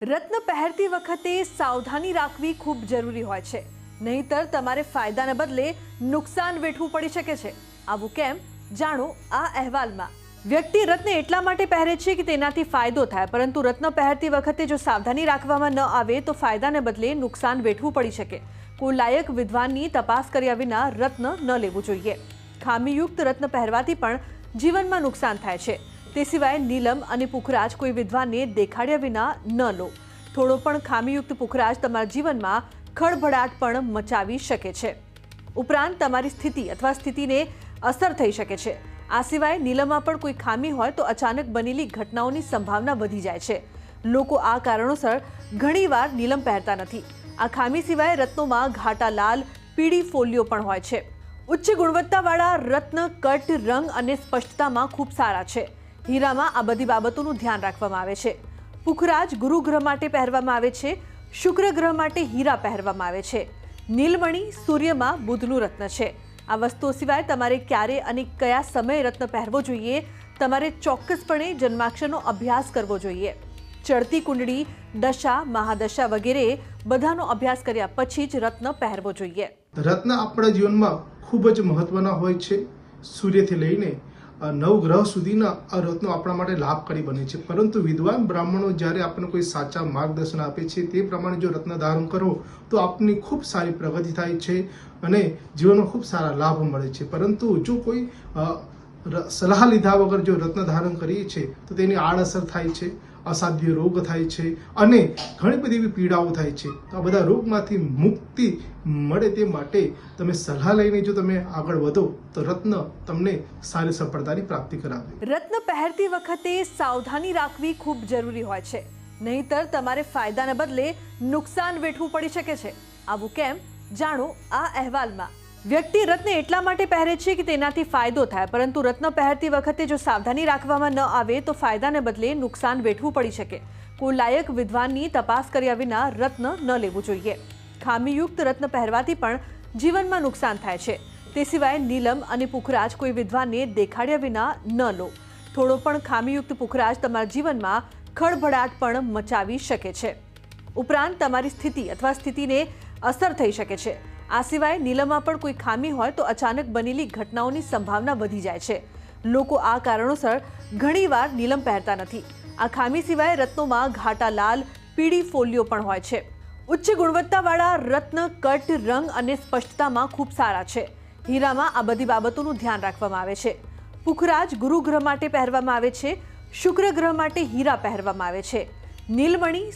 રત્ન પહેરતી વખતે સાવધાની રાખવી ખૂબ જરૂરી હોય છે, નહીંતર તમારે ફાયદાને બદલે નુકસાન વેઠવું પડી શકે છે। આવું કેમ, જાણો આ અહેવાલમાં। વ્યક્તિ રત્ન એટલા માટે પહેરે છે કે તેનાથી ફાયદો થાય, પરંતુ રત્ન પહેરતી વખતે જો સાવધાની રાખવામાં ન આવે તો ફાયદાને બદલે નુકસાન વેઠવું પડી શકે। કોઈ લાયક વિદ્વાનની તપાસ કર્યા વિના રત્ન ન લેવું જોઈએ। ખામીયુક્ત રત્ન પહેરવાથી પણ જીવનમાં નુકસાન થાય છે। તે સિવાય નીલમ અને પુખરાજ કોઈ વિદ્વાનને દેખાડ્યા વિના ન લો। થોડો પણ ખામીયુક્ત પુખરાજ તમારા જીવનમાં ખળભળાટ પણ મચાવી શકે છે। ઉપરાંત તમારી સ્થિતિ અથવા સ્થિતિને અસર થઈ શકે છે। આ સિવાય નીલમમાં પણ કોઈ ખામી હોય તો અચાનક બનેલી ઘટનાઓની સંભાવના વધી જાય છે। લોકો આ કારણોસર ઘણીવાર નીલમ પહેરતા નથી। આ ખામી સિવાય રત્નોમાં ઘાટા લાલ પીળી ફોલ્લીઓ પણ હોય છે। ઉચ્ચ ગુણવત્તાવાળા રત્ન કટ, રંગ અને સ્પષ્ટતામાં ખૂબ સારા છે। હીરામાં આ બધી બાબતોનું ધ્યાન રાખવામાં આવે છે। પુખરાજ ગુરુ ગ્રહ માટે પહેરવામાં આવે છે। શુક્ર ગ્રહ માટે હીરા પહેરવામાં આવે છે। નીલમણી સૂર્યમાં બુધનું રત્ન છે। આ વસ્તુઓ સિવાય તમારે ક્યારે અને કયા સમયે રત્ન પહેરવો જોઈએ, તમારે ચોક્કસપણે જન્માક્ષરનો અભ્યાસ કરવો જોઈએ। ચડતી કુંડળી, દશા, મહાદશા વગેરે બધાનો અભ્યાસ કર્યા પછી જ રત્ન પહેરવો જોઈએ। રત્ન આપણા જીવનમાં ખૂબ જ મહત્વના હોય છે। સૂર્યથી લઈને 9 ગ્રહ સુધીના આ રત્નો આપણા માટે લાભકારી બને છે, પરંતુ વિદ્વાન બ્રાહ્મણો જ્યારે આપણને કોઈ સાચા માર્ગદર્શન આપે છે તે પ્રમાણે જો રત્ન ધારણ કરો તો આપની ખૂબ સારી પ્રગતિ થાય છે અને જીવનમાં ખૂબ સારા લાભ મળે છે। પરંતુ જો કોઈ સલાહ લીધા વગર જો રત્ન ધારણ કરીએ છીએ તો તેની આડઅસર થાય છે, અસાધ્ય રોગ થાય છે અને ઘણી બધી એવી પીડાઓ થાય છે। તો આ બધા રોગમાંથી મુક્તિ મળે તે માટે તમે સલાહ લઈને જો તમે આગળ વધો તો રત્ન તમને સારી સફળતાની પ્રાપ્તિ કરાવે। રત્ન પહેરતી વખતે સાવધાની રાખવી ખૂબ જરૂરી હોય છે, નહીંતર તમારે ફાયદાને બદલે નુકસાન વેઠવું પડી શકે છે। આવું કેમ, જાણો આ અહેવાલમાં। વ્યક્તિ રત્ન એટલા માટે પહેરે છે કે તેનાથી ફાયદો થાય, પરંતુ રત્ન પહેરતી વખતે જો સાવધાની રાખવામાં ન આવે તો ફાયદાને બદલે નુકસાન વેઠવું પડી શકે। કોઈ લાયક વિદ્વાનની તપાસ કર્યા વિના રત્ન ન લેવું જોઈએ। ખામીયુક્ત રત્ન પહેરવાથી પણ જીવનમાં નુકસાન થાય છે। તે સિવાય નીલમ અને પુખરાજ કોઈ વિદ્વાનને દેખાડ્યા વિના ન લો। થોડો પણ ખામીયુક્ત પુખરાજ તમારા જીવનમાં ખળભળાટ પણ મચાવી શકે છે। ઉપરાંત તમારી સ્થિતિ અથવા સ્થિતિને અસર થઈ શકે છે। આ સિવાય નીલમમાં પણ કોઈ ખામી હોય તો અચાનક બનેલી ઘટનાઓની સંભાવના વધી જાય છે। લોકો આ કારણોસર ઘણીવાર નીલમ પહેરતા નથી। આ ખામી સિવાય રત્નોમાં ઘાટા લાલ પીળી ફોલ્લીઓ પણ હોય છે। ઉચ્ચ ગુણવત્તાવાળા રત્ન કટ, રંગ અને સ્પષ્ટતામાં ખૂબ સારા છે। હીરામાં આ બધી બાબતોનું ધ્યાન રાખવામાં આવે છે। પુખરાજ ગુરુ ગ્રહ માટે પહેરવામાં આવે છે। શુક્ર ગ્રહ માટે હીરા પહેરવામાં આવે છે। નીલમણી